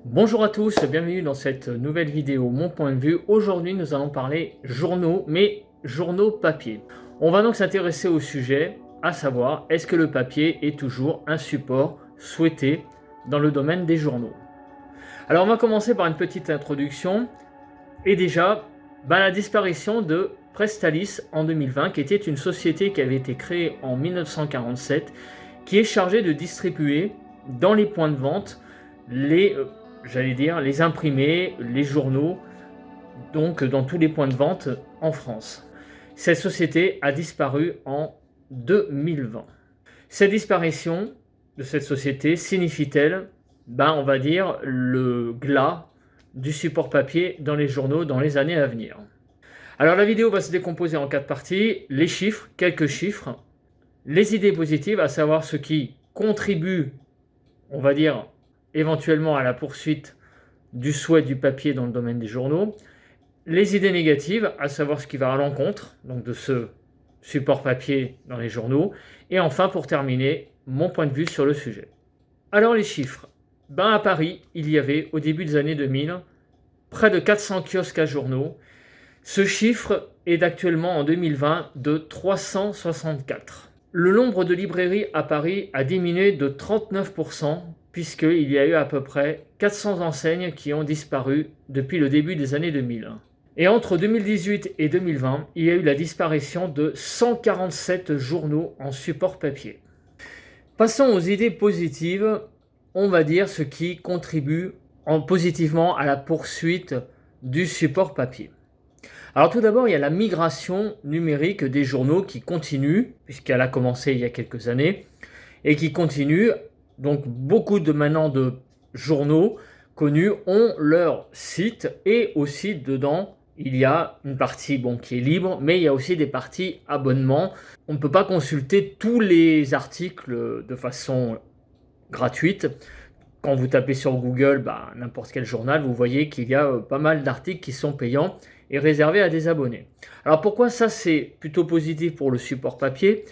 Bonjour à tous, bienvenue dans cette nouvelle vidéo Mon point de vue. Aujourd'hui nous allons parler journaux, mais journaux papier. On va donc s'intéresser au sujet, à savoir est-ce que le papier est toujours un support souhaité dans le domaine des journaux. Alors on va commencer par une petite introduction. Et déjà, la disparition de Prestalis en 2020, qui était une société qui avait été créée en 1947, qui est chargée de distribuer dans les points de vente les imprimés, les journaux, donc dans tous les points de vente en France. Cette société a disparu en 2020. Cette disparition de cette société signifie-t-elle, on va dire, le glas du support papier dans les journaux dans les années à venir? Alors la vidéo va se décomposer en 4 parties, les chiffres, quelques chiffres, les idées positives, à savoir ce qui contribue, on va dire, éventuellement à la poursuite du souhait du papier dans le domaine des journaux, les idées négatives, à savoir ce qui va à l'encontre donc de ce support papier dans les journaux, et enfin pour terminer, mon point de vue sur le sujet. Alors les chiffres, à Paris, il y avait au début des années 2000 près de 400 kiosques à journaux. Ce chiffre est actuellement en 2020 de 364. Le nombre de librairies à Paris a diminué de 39%, puisqu'il y a eu à peu près 400 enseignes qui ont disparu depuis le début des années 2000. Et entre 2018 et 2020, il y a eu la disparition de 147 journaux en support papier. Passons aux idées positives, on va dire ce qui contribue positivement à la poursuite du support papier. Alors tout d'abord, il y a la migration numérique des journaux qui continue, puisqu'elle a commencé il y a quelques années, et qui continue. Donc beaucoup de journaux connus ont leur site, et aussi dedans, il y a une partie qui est libre, mais il y a aussi des parties abonnement. On ne peut pas consulter tous les articles de façon gratuite. Quand vous tapez sur Google n'importe quel journal, vous voyez qu'il y a pas mal d'articles qui sont payants et réservés à des abonnés. Alors pourquoi ça c'est plutôt positif pour le support papier?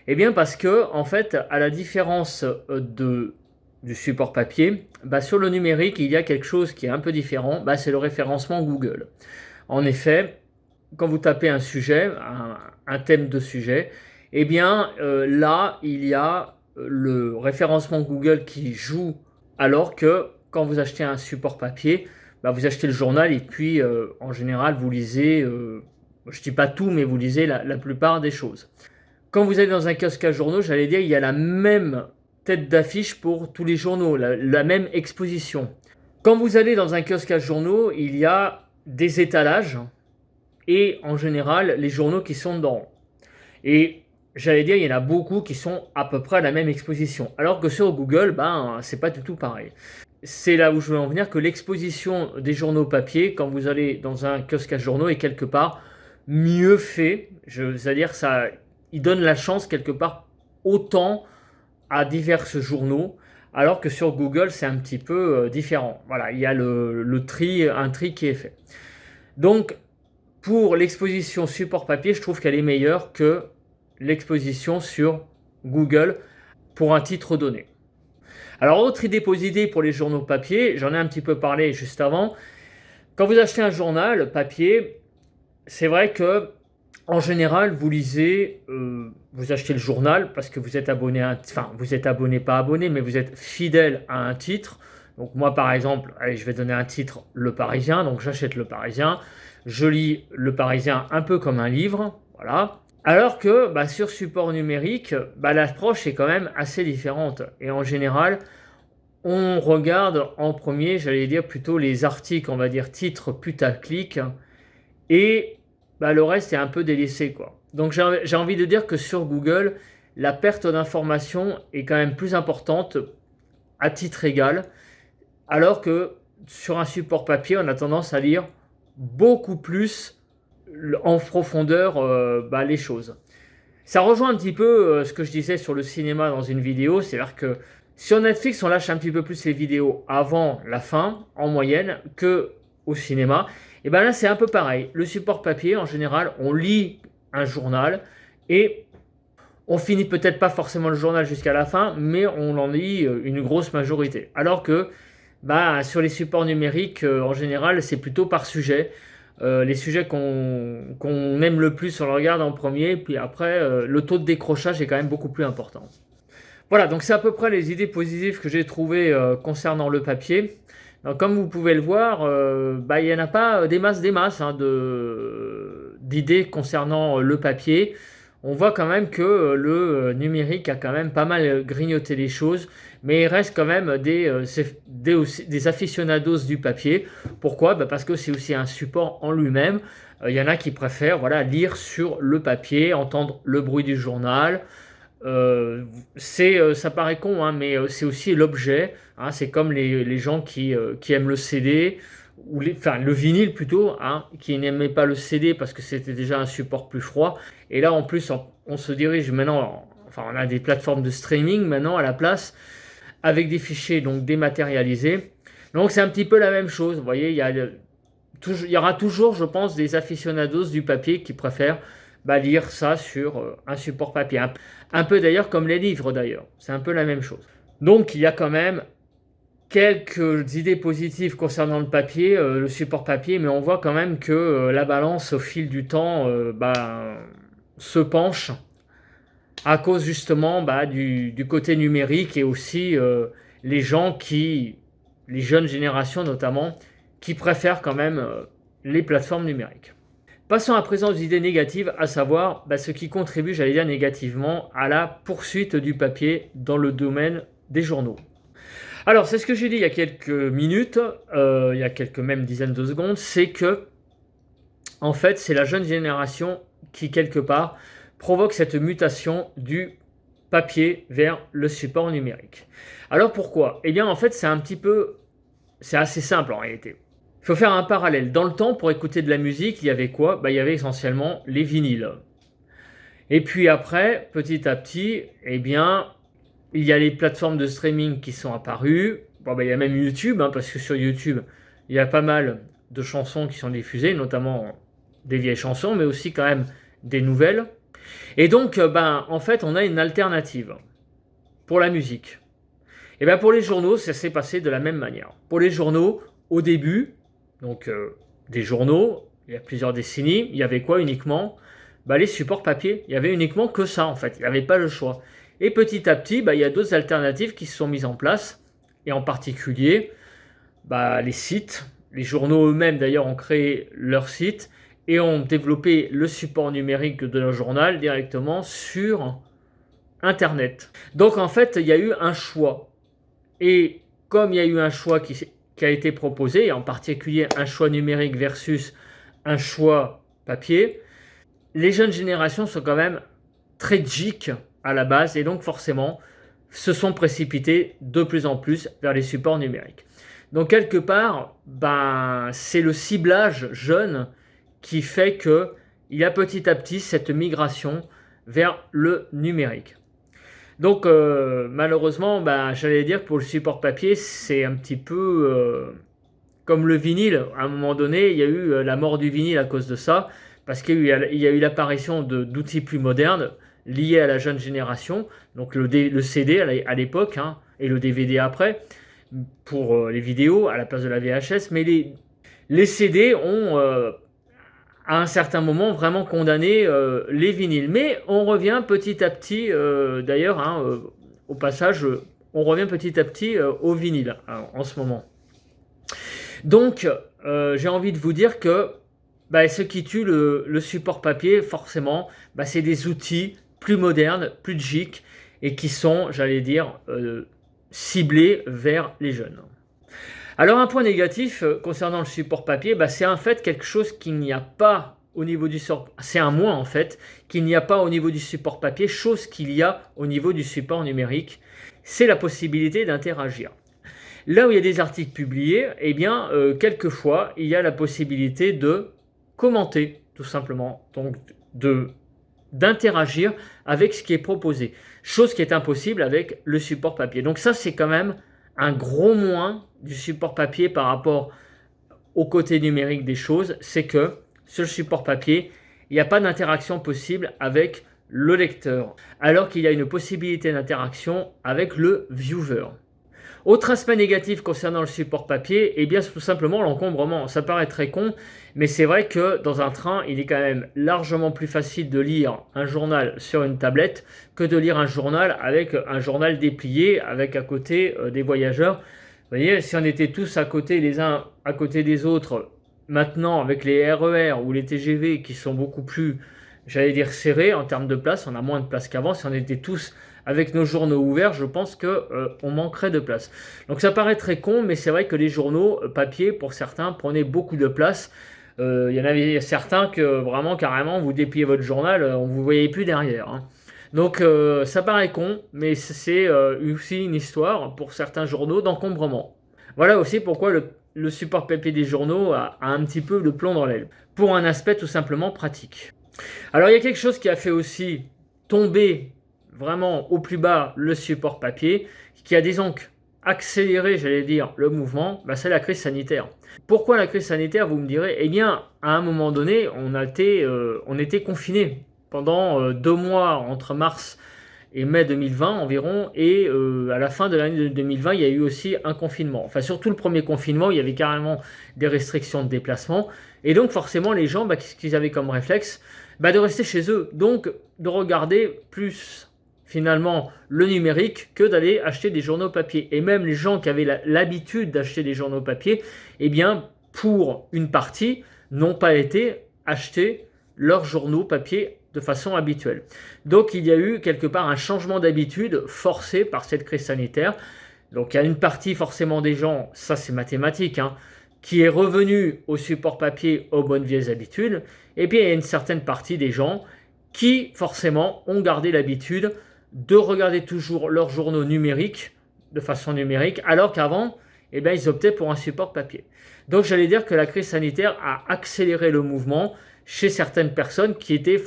Eh bien parce que en fait, à la différence du support papier, sur le numérique il y a quelque chose qui est un peu différent, c'est le référencement Google. En effet, quand vous tapez un sujet, un thème de sujet, là il y a le référencement Google qui joue, alors que quand vous achetez un support papier, vous achetez le journal et puis en général vous lisez, je ne dis pas tout, mais vous lisez la plupart des choses. Quand vous allez dans un kiosque à journaux, j'allais dire, il y a la même tête d'affiche pour tous les journaux, la même exposition. Quand vous allez dans un kiosque à journaux, il y a des étalages et en général les journaux qui sont dedans. Et j'allais dire, il y en a beaucoup qui sont à peu près à la même exposition. Alors que sur Google, c'est pas du tout pareil. C'est là où je veux en venir, que l'exposition des journaux papier, quand vous allez dans un kiosque à journaux, est quelque part mieux fait. C'est-à-dire, il donne la chance quelque part autant à divers journaux, alors que sur Google, c'est un petit peu différent. Voilà, il y a un tri qui est fait. Donc, pour l'exposition support papier, je trouve qu'elle est meilleure que l'exposition sur Google pour un titre donné. Alors, autre idée positive pour les journaux papier, j'en ai un petit peu parlé juste avant. Quand vous achetez un journal papier, c'est vrai que en général, vous lisez, vous achetez le journal parce que vous êtes abonné vous êtes abonné, pas abonné, mais vous êtes fidèle à un titre. Donc moi, par exemple, allez, je vais donner un titre, Le Parisien, donc j'achète Le Parisien. Je lis Le Parisien un peu comme un livre, voilà. Alors que sur support numérique, l'approche est quand même assez différente. Et en général, on regarde en premier, j'allais dire plutôt les articles, on va dire titres putaclic, et le reste est un peu délaissé, quoi. Donc j'ai envie de dire que sur Google, la perte d'information est quand même plus importante à titre égal, alors que sur un support papier, on a tendance à lire beaucoup plus en profondeur les choses. Ça rejoint un petit peu ce que je disais sur le cinéma dans une vidéo, c'est-à-dire que sur Netflix, on lâche un petit peu plus les vidéos avant la fin, en moyenne, que au cinéma. Et là, c'est un peu pareil. Le support papier, en général, on lit un journal et on finit peut-être pas forcément le journal jusqu'à la fin, mais on en lit une grosse majorité. Alors que Bah, sur les supports numériques, en général, c'est plutôt par sujet. Les sujets qu'on aime le plus, on le regarde en premier, puis après, le taux de décrochage est quand même beaucoup plus important. Voilà, donc c'est à peu près les idées positives que j'ai trouvées concernant le papier. Donc, comme vous pouvez le voir, bah, il n'y en a pas des masses hein, d'idées concernant le papier. On voit quand même que numérique a quand même pas mal grignoté les choses, mais il reste quand même des aficionados du papier. Pourquoi? Bah, parce que c'est aussi un support en lui-même. Il y en a qui préfèrent voilà, lire sur le papier, entendre le bruit du journal. Ça paraît con, hein, mais c'est aussi l'objet. Hein, c'est comme les gens qui aiment le CD, enfin le vinyle plutôt, hein, qui n'aimaient pas le CD parce que c'était déjà un support plus froid. Et là, en plus, on se dirige maintenant, enfin, on a des plateformes de streaming maintenant à la place, avec des fichiers donc dématérialisés. Donc c'est un petit peu la même chose. Vous voyez, il y aura toujours, je pense, des aficionados du papier qui préfèrent lire ça sur un support papier. Un peu d'ailleurs comme les livres d'ailleurs. C'est un peu la même chose. Donc il y a quand même quelques idées positives concernant le papier, le support papier, mais on voit quand même que la balance au fil du temps se penche à cause justement du côté numérique et aussi les les jeunes générations notamment, qui préfèrent quand même les plateformes numériques. Passons à présent aux idées négatives, à savoir ce qui contribue, j'allais dire négativement, à la poursuite du papier dans le domaine des journaux. Alors, c'est ce que j'ai dit il y a quelques minutes, il y a quelques même dizaines de secondes, c'est que, en fait, c'est la jeune génération qui, quelque part, provoque cette mutation du papier vers le support numérique. Alors pourquoi? Eh bien, en fait, c'est assez simple en réalité. Il faut faire un parallèle. Dans le temps, pour écouter de la musique, il y avait quoi? Il y avait essentiellement les vinyles. Et puis après, petit à petit, eh bien, il y a les plateformes de streaming qui sont apparues. Il y a même YouTube, hein, parce que sur YouTube, il y a pas mal de chansons qui sont diffusées, notamment des vieilles chansons, mais aussi quand même des nouvelles. Et donc, en fait, on a une alternative pour la musique. Et bien pour les journaux, ça s'est passé de la même manière. Pour les journaux, au début, donc des journaux, il y a plusieurs décennies, il y avait quoi uniquement? Les supports papier. Il y avait uniquement que ça en fait, il n'y avait pas le choix. Et petit à petit, il y a d'autres alternatives qui se sont mises en place, et en particulier les sites. Les journaux eux-mêmes d'ailleurs ont créé leur site et ont développé le support numérique de leur journal directement sur Internet. Donc en fait, il y a eu un choix. Et comme il y a eu un choix qui a été proposé, et en particulier un choix numérique versus un choix papier, les jeunes générations sont quand même très geeks à la base et donc forcément se sont précipités de plus en plus vers les supports numériques. Donc quelque part, c'est le ciblage jeune qui fait qu'il y a petit à petit cette migration vers le numérique. Donc malheureusement, j'allais dire que pour le support papier, c'est un petit peu comme le vinyle. À un moment donné, il y a eu la mort du vinyle à cause de ça, parce qu'il y a eu l'apparition d'outils plus modernes liés à la jeune génération, donc le CD à l'époque, hein, et le DVD après, pour les vidéos à la place de la VHS, mais les CD ont à un certain moment vraiment condamné les vinyles. Mais on revient petit à petit, d'ailleurs, hein, au passage, on revient petit à petit au vinyle en ce moment. Donc, j'ai envie de vous dire que ce qui tue le support papier, forcément, c'est des outils plus modernes, plus geeks, et qui sont, j'allais dire, ciblés vers les jeunes. Alors un point négatif concernant le support papier, c'est en fait quelque chose qu'il n'y a pas au niveau du support, c'est un moins en fait, qu'il n'y a pas au niveau du support papier, chose qu'il y a au niveau du support numérique, c'est la possibilité d'interagir. Là où il y a des articles publiés, eh bien quelquefois il y a la possibilité de commenter tout simplement, donc d'interagir avec ce qui est proposé, chose qui est impossible avec le support papier. Donc ça c'est quand même un gros moins du support papier par rapport au côté numérique des choses, c'est que sur le support papier, il n'y a pas d'interaction possible avec le lecteur, alors qu'il y a une possibilité d'interaction avec le viewer. Autre aspect négatif concernant le support papier, eh bien c'est tout simplement l'encombrement. Ça paraît très con, mais c'est vrai que dans un train, il est quand même largement plus facile de lire un journal sur une tablette que de lire un journal avec un journal déplié, avec à côté des voyageurs. Vous voyez, si on était tous à côté les uns à côté des autres, maintenant avec les RER ou les TGV qui sont beaucoup plus, j'allais dire, serrés en termes de place, on a moins de place qu'avant. Si on était tous avec nos journaux ouverts, je pense que on manquerait de place. Donc ça paraît très con, mais c'est vrai que les journaux papier, pour certains, prenaient beaucoup de place. Il y en avait certains que vraiment carrément vous dépliez votre journal, on vous voyait plus derrière, hein. Donc ça paraît con, mais c'est aussi une histoire pour certains journaux d'encombrement. Voilà aussi pourquoi le support papier des journaux a un petit peu de plomb dans l'aile, pour un aspect tout simplement pratique. Alors il y a quelque chose qui a fait aussi tomber vraiment au plus bas le support papier, qui a donc accéléré, j'allais dire, le mouvement, c'est la crise sanitaire. Pourquoi la crise sanitaire, vous me direz? Eh bien, à un moment donné, on était confinés pendant 2 mois entre mars et mai 2020 environ, et à la fin de l'année 2020, il y a eu aussi un confinement. Enfin, surtout le premier confinement, il y avait carrément des restrictions de déplacement, et donc forcément les gens, qu'est-ce qu'ils avaient comme réflexe? De rester chez eux, donc de regarder plus finalement le numérique que d'aller acheter des journaux papier. Et même les gens qui avaient l'habitude d'acheter des journaux papier, eh bien pour une partie, n'ont pas été acheter leurs journaux papier de façon habituelle. Donc il y a eu quelque part un changement d'habitude forcé par cette crise sanitaire. Donc il y a une partie forcément des gens, ça c'est mathématique, hein, qui est revenu au support papier aux bonnes vieilles habitudes. Et puis il y a une certaine partie des gens qui forcément ont gardé l'habitude de regarder toujours leurs journaux numériques, de façon numérique, alors qu'avant, ils optaient pour un support papier. Donc j'allais dire que la crise sanitaire a accéléré le mouvement chez certaines personnes qui étaient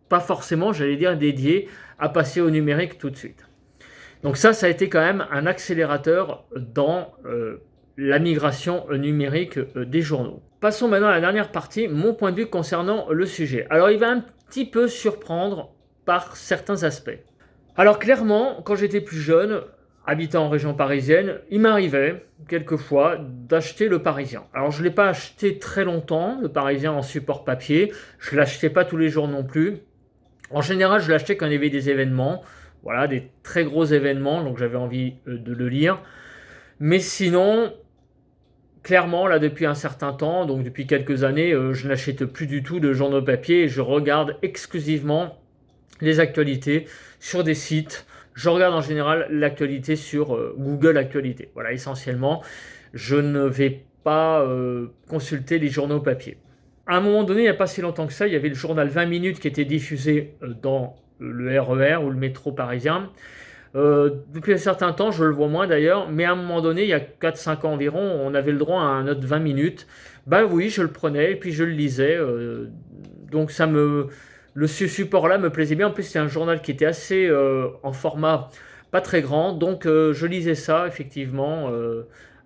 pas forcément, j'allais dire, dédiées à passer au numérique tout de suite. Donc ça a été quand même un accélérateur dans la migration numérique des journaux. Passons maintenant à la dernière partie, mon point de vue concernant le sujet. Alors il va un petit peu surprendre par certains aspects. Alors clairement, quand j'étais plus jeune, habitant en région parisienne, il m'arrivait quelquefois d'acheter le Parisien. Alors je ne l'ai pas acheté très longtemps, le Parisien en support papier, je ne l'achetais pas tous les jours non plus. En général, je l'achetais quand il y avait des événements, voilà, des très gros événements, donc j'avais envie de le lire. Mais sinon, clairement, là, depuis un certain temps, donc depuis quelques années, je n'achète plus du tout de journaux papier et je regarde exclusivement les actualités sur des sites. Je regarde en général l'actualité sur Google Actualité. Voilà, essentiellement, je ne vais pas consulter les journaux papier. À un moment donné, il n'y a pas si longtemps que ça, il y avait le journal 20 minutes qui était diffusé dans le RER ou le métro parisien. Depuis un certain temps, je le vois moins d'ailleurs, mais à un moment donné, il y a 4-5 ans environ, on avait le droit à un autre 20 minutes. Oui, je le prenais et puis je le lisais. Donc ce support-là me plaisait bien. En plus, c'est un journal qui était assez en format pas très grand. Donc, je lisais ça, effectivement,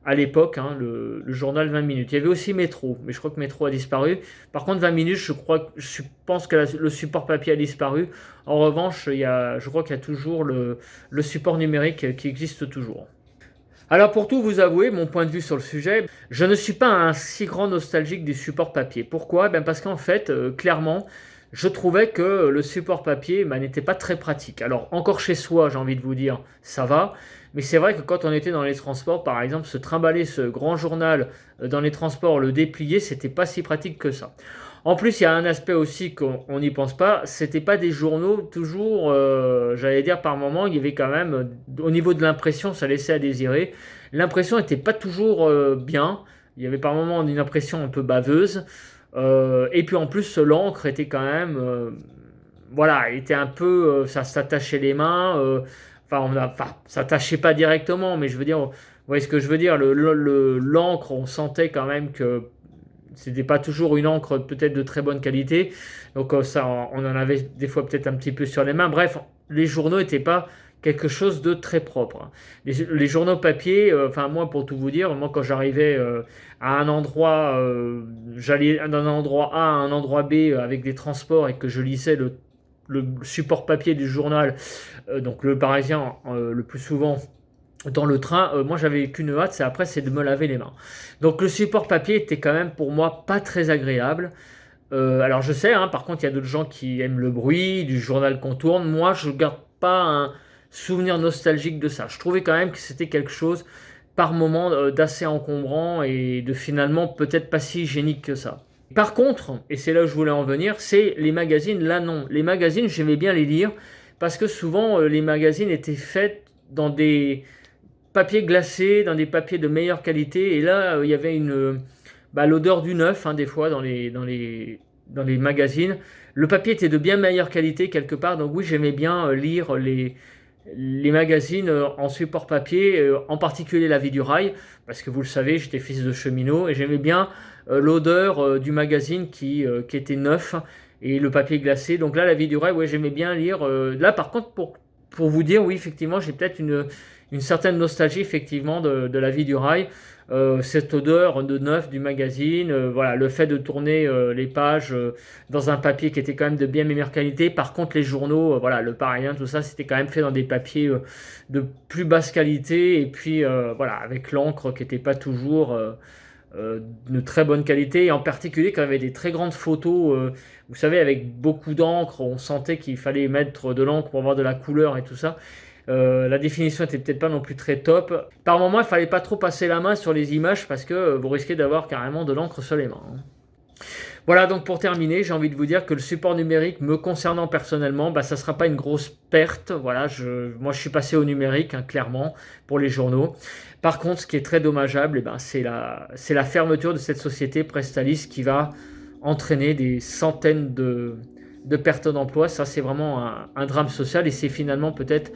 à l'époque, hein, le journal 20 minutes. Il y avait aussi Métro, mais je crois que Métro a disparu. Par contre, 20 minutes, je pense que le support papier a disparu. En revanche, je crois qu'il y a toujours le support numérique qui existe toujours. Alors pour tout vous avouer, mon point de vue sur le sujet, je ne suis pas un si grand nostalgique du support papier. Pourquoi? Parce qu'en fait, clairement, je trouvais que le support papier n'était pas très pratique. Alors encore chez soi, j'ai envie de vous dire, ça va. Mais c'est vrai que quand on était dans les transports, par exemple, se trimballer ce grand journal dans les transports, le déplier, c'était pas si pratique que ça. En plus, il y a un aspect aussi qu'on n'y pense pas, c'était pas des journaux toujours, j'allais dire par moment, il y avait quand même, au niveau de l'impression, ça laissait à désirer. L'impression n'était pas toujours bien, il y avait par moment une impression un peu baveuse, et puis en plus, l'encre était quand même, voilà, était un peu, ça s'attachait les mains, ça tâchait pas directement, mais je veux dire, vous voyez ce que je veux dire, l'encre, on sentait quand même que c'était pas toujours une encre peut-être de très bonne qualité, donc ça, on en avait des fois peut-être un petit peu sur les mains. Bref, les journaux n'étaient pas quelque chose de très propre. Les journaux papier, moi pour tout vous dire, moi quand j'arrivais à un endroit, j'allais d'un endroit A à un endroit B avec des transports et que je lisais le support papier du journal, donc le Parisien le plus souvent, dans le train, moi j'avais qu'une hâte, c'est après c'est de me laver les mains. Donc le support papier était quand même pour moi pas très agréable. Alors je sais, hein, par contre il y a d'autres gens qui aiment le bruit, du journal qu'on tourne. Moi je garde pas un souvenir nostalgique de ça. Je trouvais quand même que c'était quelque chose par moment d'assez encombrant et de finalement peut-être pas si hygiénique que ça. Par contre, et c'est là où je voulais en venir, c'est les magazines. Là non, les magazines j'aimais bien les lire parce que souvent les magazines étaient faits dans des papiers glacés, dans des papiers de meilleure qualité. Et là, il y avait l'odeur du neuf, hein, des fois, dans les magazines. Le papier était de bien meilleure qualité quelque part. Donc oui, j'aimais bien lire les magazines en support papier, en particulier La Vie du Rail, parce que vous le savez, j'étais fils de cheminot et j'aimais bien l'odeur du magazine qui était neuf et le papier glacé. Donc là, La Vie du Rail, ouais, j'aimais bien lire. Là, par contre, pour vous dire, oui, effectivement, j'ai peut-être une certaine nostalgie, effectivement, de La Vie du Rail. Cette odeur de neuf du magazine, voilà, le fait de tourner les pages dans un papier qui était quand même de bien meilleure qualité. Par contre, les journaux, voilà, le Parisien, tout ça, c'était quand même fait dans des papiers de plus basse qualité et puis voilà, avec l'encre qui n'était pas toujours de très bonne qualité. Et en particulier, quand il y avait des très grandes photos, vous savez, avec beaucoup d'encre, on sentait qu'il fallait mettre de l'encre pour avoir de la couleur et tout ça. La définition était peut-être pas non plus très top. Par moment, il fallait pas trop passer la main sur les images parce que vous risquez d'avoir carrément de l'encre sur les mains, hein. Voilà, donc pour terminer, j'ai envie de vous dire que le support numérique, me concernant personnellement, ça ne sera pas une grosse perte. Voilà, moi je suis passé au numérique, hein, clairement, pour les journaux. Par contre, ce qui est très dommageable, c'est la fermeture de cette société Prestalis qui va entraîner des centaines de pertes d'emplois. Ça, c'est vraiment un drame social et c'est finalement peut-être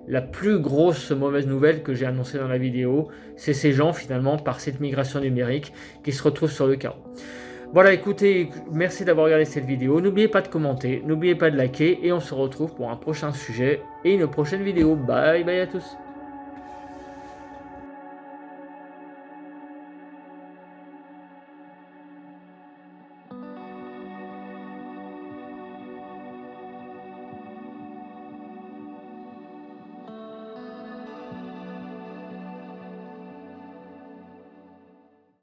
la plus grosse mauvaise nouvelle que j'ai annoncée dans la vidéo. C'est ces gens, finalement, par cette migration numérique, qui se retrouvent sur le carreau. Voilà, écoutez, merci d'avoir regardé cette vidéo. N'oubliez pas de commenter, n'oubliez pas de liker et on se retrouve pour un prochain sujet et une prochaine vidéo. Bye bye à tous.